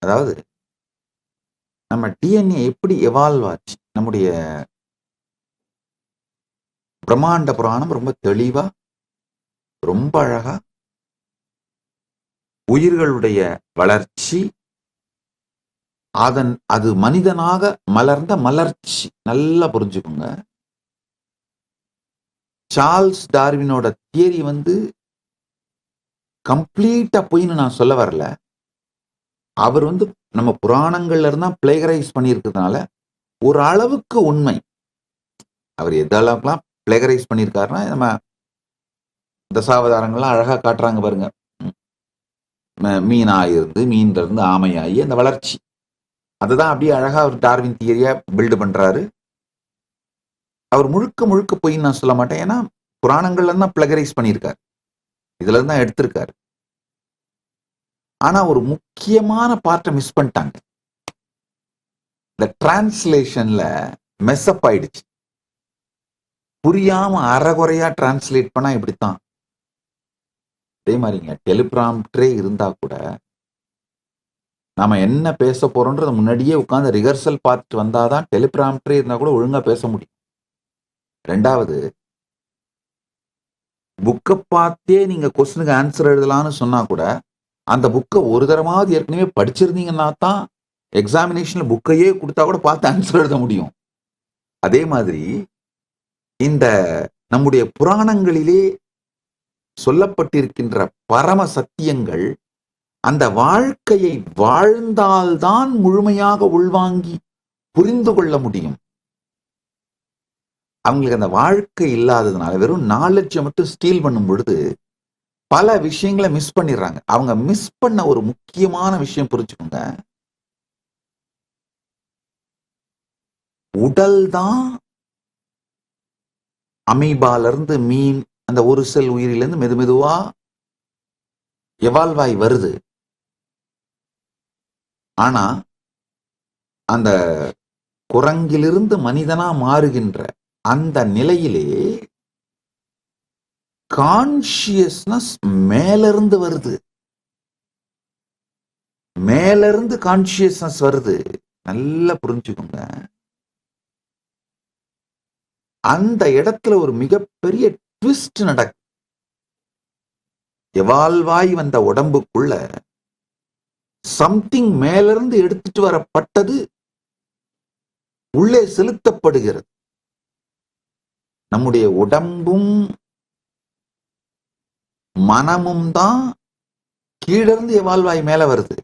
அதாவது நம்ம டிஎன்ஏ எப்படி எவால்வ் ஆச்சு? நம்முடைய பிரம்மாண்ட புராணம் ரொம்ப தெளிவா, ரொம்ப அழகா உயிர்களுடைய வளர்ச்சி, அது மனிதனாக மலர்ந்த மலர்ச்சி. நல்லா புரிஞ்சுக்கோங்க. சார்ல்ஸ் டார்வினோட தியரி கம்ப்ளீட்டா பொய்ன்னு நான் சொல்ல வரல. அவர் நம்ம புராணங்கள்ல இருந்தா பிளேகரைஸ் பண்ணியிருக்கிறதுனால ஒரு அளவுக்கு உண்மை. அவர் எந்த அளவுக்குலாம் பிளேகரைஸ் பண்ணியிருக்காருன்னா, நம்ம தசாவதாரங்கள்லாம் அழகா காட்டுறாங்க பாருங்க. மீனாயிருந்து, மீன்ல இருந்து ஆமையாகி அந்த வளர்ச்சி. அதுதான் அப்படியே அழகா அவர் டார்வின் தியரியா பில்டு பண்றாரு. அவர் முழுக்க முழுக்க பொய்ன்னு நான் சொல்ல மாட்டேன். ஏன்னா புராணங்கள்ல தான் பிளகரைஸ் பண்ணியிருக்காரு. இதுல தான் எடுத்திருக்காரு. ஆனா ஒரு முக்கியமான பார்ட்டை மிஸ் பண்ணிட்டாங்க. இந்த டிரான்ஸ்லேஷன்ல மெஸ்அப் ஆயிடுச்சு. புரியாம அறகுறையா டிரான்ஸ்லேட் பண்ணா இப்படித்தான். அதே மாதிரிங்க, டெலிபிராம்டரே இருந்தா கூட நாம என்ன பேச போறோம்ன்றத முன்னாடியே உட்கார்ந்து ரிஹர்சல் பார்த்துட்டு வந்தாதான் டெலிபிராம்டரே இருந்தா கூட ஒழுங்கா பேச முடியும். ரெண்டாவது, புக்கை பார்த்தே நீங்க கொஸ்டினுக்கு ஆன்சர் எழுதலாம்னு சொன்னா கூட அந்த புக்கை ஒரு தரமாவது ஏற்கனவே படிச்சிருந்தீங்கன்னா தான் எக்ஸாமினேஷன்ல புக்கையே கொடுத்தா கூட பார்த்து ஆன்சர் எழுத முடியும். அதே மாதிரி இந்த நம்முடைய புராணங்களிலே சொல்லப்பட்டிருக்கின்ற பரம சத்தியங்கள் அந்த வாழ்க்கையை வாழ்ந்தால்தான் முழுமையாக உள்வாங்கி புரிந்து கொள்ள முடியும். அவங்களுக்கு அந்த வாழ்க்கை இல்லாததுனால வெறும் நாலேஜை மட்டும் ஸ்டீல் பண்ணும் பொழுது பல விஷயங்களை மிஸ் பண்ணிடுறாங்க. அவங்க மிஸ் பண்ண ஒரு முக்கியமான விஷயம் புரிஞ்சுக்கோங்க. உடல் தான் அமீபால இருந்து மீன், அந்த ஒரு செல் உயிரிலிருந்து மெதுமெதுவா எவால்வ் ஆகி வருது. ஆனா அந்த குரங்கிலிருந்து மனிதனா மாறுகின்ற அந்த நிலையிலே கான்சியஸ்னஸ் மேலிருந்து வருது. மேலிருந்து கான்சியஸ்னஸ் வருது. நல்லா புரிஞ்சுக்கோங்க. அந்த இடத்துல ஒரு மிகப்பெரிய ட்விஸ்ட் நடக்கும். எவால்வாய் வந்த உடம்புக்குள்ள சம்திங் மேலிருந்து எடுத்துட்டு வரப்பட்டது உள்ளே செலுத்தப்படுகிறது. நம்முடைய உடம்பும் மனமும் தான் கீழிருந்து எவால்வாய் மேல வருது.